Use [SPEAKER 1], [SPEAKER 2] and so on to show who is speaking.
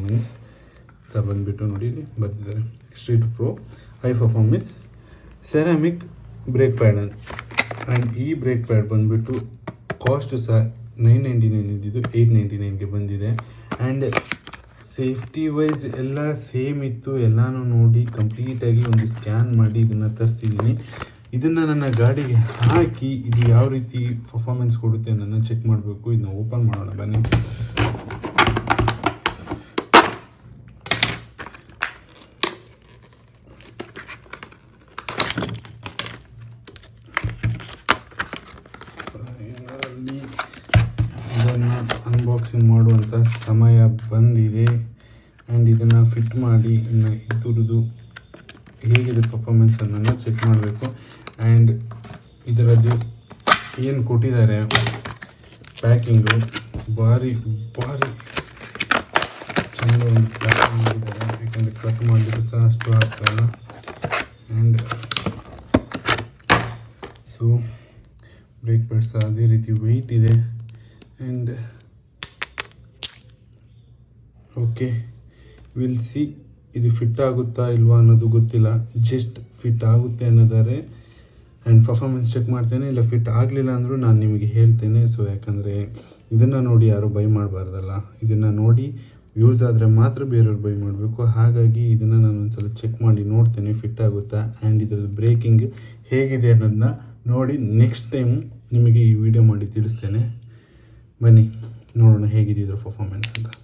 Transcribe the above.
[SPEAKER 1] Performance ಅಂತ ಬಂದುಬಿಟ್ಟು ನೋಡಿ ಇಲ್ಲಿ ಬರ್ತಿದ್ದಾರೆ. Street pro high performance ceramic break pad and ಈ ಬ್ರೇಕ್ ಪ್ಯಾಡ್ ಬಂದುಬಿಟ್ಟು ಕಾಸ್ಟ್ ಸಹ 999 ಇದ್ದಿದ್ದು 899ಗೆ ಬಂದಿದೆ. ಆ್ಯಂಡ್ ಸೇಫ್ಟಿ ವೈಸ್ ಎಲ್ಲ ಸೇಮ್ ಇತ್ತು. ಎಲ್ಲನೂ ನೋಡಿ ಕಂಪ್ಲೀಟಾಗಿ ಒಂದು ಸ್ಕ್ಯಾನ್ ಮಾಡಿ ಇದನ್ನು ತರಿಸ್ತಿದ್ದೀನಿ. ಇದನ್ನು ನನ್ನ ಗಾಡಿಗೆ ಹಾಕಿ ಇದು ಯಾವ ರೀತಿ ಪರ್ಫಾರ್ಮೆನ್ಸ್ ಕೊಡುತ್ತೆ ಅನ್ನೋದನ್ನ ಚೆಕ್ ಮಾಡಬೇಕು. ಇದನ್ನ ಓಪನ್ ಮಾಡೋಣ ಬನ್ನಿ. ಇದನ್ನು ಅನ್ಬಾಕ್ಸಿಂಗ್ ಮಾಡುವಂಥ ಸಮಯ ಬಂದಿದೆ. ಆ್ಯಂಡ್ ಇದನ್ನು ಫಿಟ್ ಮಾಡಿ ಇನ್ನು ಇದ್ರದ್ದು ಹೇಗಿದೆ ಪರ್ಫಾರ್ಮೆನ್ಸ್ ಅನ್ನೋದನ್ನು ಚೆಕ್ ಮಾಡಬೇಕು. ಆ್ಯಂಡ್ ಇದರದ್ದು ಏನು ಕೊಟ್ಟಿದ್ದಾರೆ ಪ್ಯಾಕಿಂಗು ಭಾರಿ ಚೆಂದ ಒಂದು ಪ್ಯಾಕಿಂಗ್ ಮಾಡಿದ್ದಾರೆ. ಯಾಕಂದರೆ ಕಟ್ ಮಾಡಲಿಕ್ಕೆ ಸಹ ಅಷ್ಟು ಆಗ್ತಾಯಿಲ್ಲ. ಆ್ಯಂಡ್ ಸೊ ಬ್ರೇಕ್ ಪ್ಯಾಡ್ ಸಹ ಅದೇ ರೀತಿ ವೆಯ್ಟ್ ಇದೆ. ಆ್ಯಂಡ್ ಓಕೆ ವಿಲ್ ಸಿ ಇದು ಫಿಟ್ ಆಗುತ್ತಾ ಇಲ್ವಾ ಅನ್ನೋದು ಗೊತ್ತಿಲ್ಲ. ಜಸ್ಟ್ ಫಿಟ್ ಆಗುತ್ತೆ ಅನ್ನೋದಾರೆ ಆ್ಯಂಡ್ ಪರ್ಫಾರ್ಮೆನ್ಸ್ ಚೆಕ್ ಮಾಡ್ತೇನೆ. ಇಲ್ಲ ಫಿಟ್ ಆಗಲಿಲ್ಲ ಅಂದರೂ ನಾನು ನಿಮಗೆ ಹೇಳ್ತೇನೆ. ಸೊ ಯಾಕಂದರೆ ಇದನ್ನು ನೋಡಿ ಯಾರು ಬೈ ಮಾಡಬಾರ್ದಲ್ಲ. ಇದನ್ನು ನೋಡಿ ಯೂಸ್ ಆದರೆ ಮಾತ್ರ ಬೇರೆಯವ್ರು ಬೈ ಮಾಡಬೇಕು. ಹಾಗಾಗಿ ಇದನ್ನು ನಾನು ಒಂದ್ಸಲ ಚೆಕ್ ಮಾಡಿ ನೋಡ್ತೇನೆ ಫಿಟ್ ಆಗುತ್ತಾ. ಆ್ಯಂಡ್ ಇದರದ್ದು ಬ್ರೇಕಿಂಗ್ ಹೇಗಿದೆ ಅನ್ನೋದನ್ನ ನೋಡಿ ನೆಕ್ಸ್ಟ್ ಟೈಮ್ ನಿಮಗೆ ಈ ವಿಡಿಯೋ ಮಾಡಿ ತಿಳಿಸ್ತೇನೆ. ಬನ್ನಿ ನೋಡೋಣ ಹೇಗಿದೆ ಇದರ ಪರ್ಫಾರ್ಮೆನ್ಸ್ ಅಂತ.